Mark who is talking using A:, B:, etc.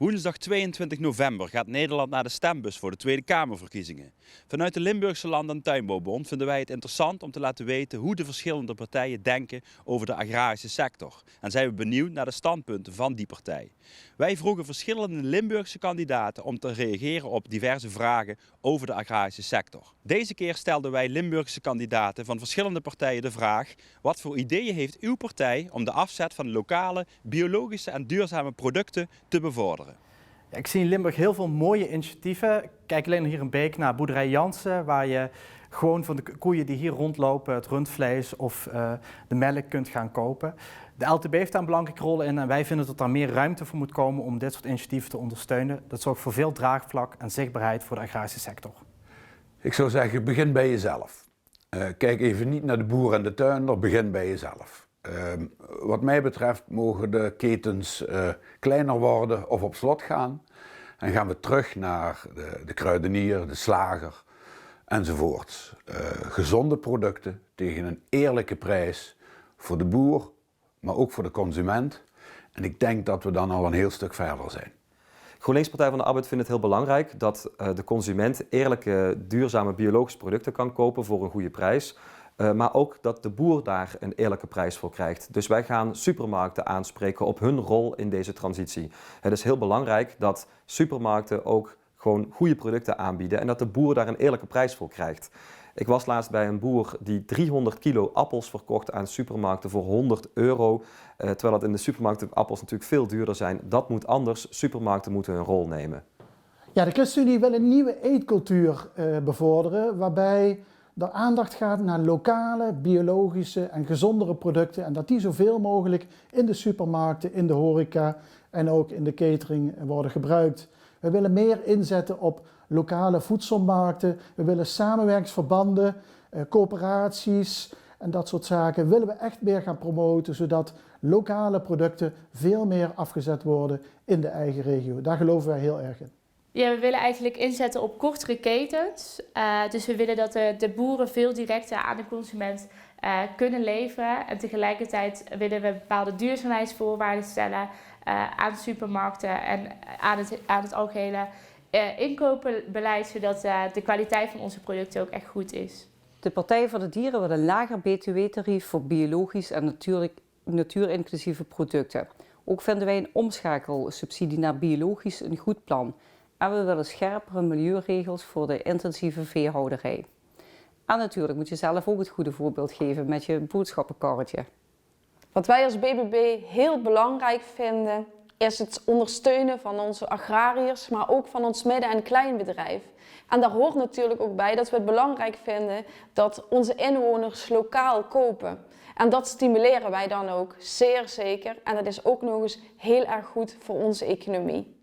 A: Woensdag 22 november gaat Nederland naar de stembus voor de Tweede Kamerverkiezingen. Vanuit de Limburgse Land- en Tuinbouwbond vinden wij het interessant om te laten weten hoe de verschillende partijen denken over de agrarische sector. En zijn we benieuwd naar de standpunten van die partij. Wij vroegen verschillende Limburgse kandidaten om te reageren op diverse vragen over de agrarische sector. Deze keer stelden wij Limburgse kandidaten van verschillende partijen de vraag: wat voor ideeën heeft uw partij om de afzet van lokale, biologische en duurzame producten te bevorderen?
B: Ja, ik zie in Limburg heel veel mooie initiatieven. Kijk alleen hier in Beek naar boerderij Jansen, waar je gewoon van de koeien die hier rondlopen, het rundvlees of de melk kunt gaan kopen. De LTB heeft daar een belangrijke rol in en wij vinden dat er meer ruimte voor moet komen om dit soort initiatieven te ondersteunen. Dat zorgt voor veel draagvlak en zichtbaarheid voor de agrarische sector.
C: Ik zou zeggen, begin bij jezelf. Kijk even niet naar de boer en de tuinder, begin bij jezelf. Wat mij betreft mogen de ketens kleiner worden of op slot gaan. En gaan we terug naar de kruidenier, de slager enzovoort. Gezonde producten tegen een eerlijke prijs voor de boer, maar ook voor de consument. En ik denk dat we dan al een heel stuk verder zijn.
D: GroenLinks Partij van de Arbeid vindt het heel belangrijk dat de consument eerlijke, duurzame biologische producten kan kopen voor een goede prijs. Maar ook dat de boer daar een eerlijke prijs voor krijgt. Dus wij gaan supermarkten aanspreken op hun rol in deze transitie. Het is heel belangrijk dat supermarkten ook gewoon goede producten aanbieden en dat de boer daar een eerlijke prijs voor krijgt. Ik was laatst bij een boer die 300 kilo appels verkocht aan supermarkten voor €100. Terwijl het in de supermarkten appels natuurlijk veel duurder zijn. Dat moet anders. Supermarkten moeten hun rol nemen.
E: Ja, de ChristenUnie wil een nieuwe eetcultuur bevorderen, waarbij er aandacht gaat naar lokale, biologische en gezondere producten en dat die zoveel mogelijk in de supermarkten, in de horeca en ook in de catering worden gebruikt. We willen meer inzetten op lokale voedselmarkten, we willen samenwerkingsverbanden, coöperaties en dat soort zaken willen we echt meer gaan promoten, zodat lokale producten veel meer afgezet worden in de eigen regio. Daar geloven wij heel erg in.
F: Ja, we willen eigenlijk inzetten op kortere ketens. Dus we willen dat de boeren veel directer aan de consument kunnen leveren. En tegelijkertijd willen we bepaalde duurzaamheidsvoorwaarden stellen aan supermarkten en aan het algehele inkoopbeleid, zodat de kwaliteit van onze producten ook echt goed is.
G: De Partij voor de Dieren wil een lager btw-tarief voor biologisch en natuurinclusieve producten. Ook vinden wij een omschakelsubsidie naar biologisch een goed plan. En we willen scherpere milieuregels voor de intensieve veehouderij. En natuurlijk moet je zelf ook het goede voorbeeld geven met je boodschappenkarretje.
H: Wat wij als BBB heel belangrijk vinden, is het ondersteunen van onze agrariërs, maar ook van ons midden- en kleinbedrijf. En daar hoort natuurlijk ook bij dat we het belangrijk vinden dat onze inwoners lokaal kopen. En dat stimuleren wij dan ook zeer zeker. En dat is ook nog eens heel erg goed voor onze economie.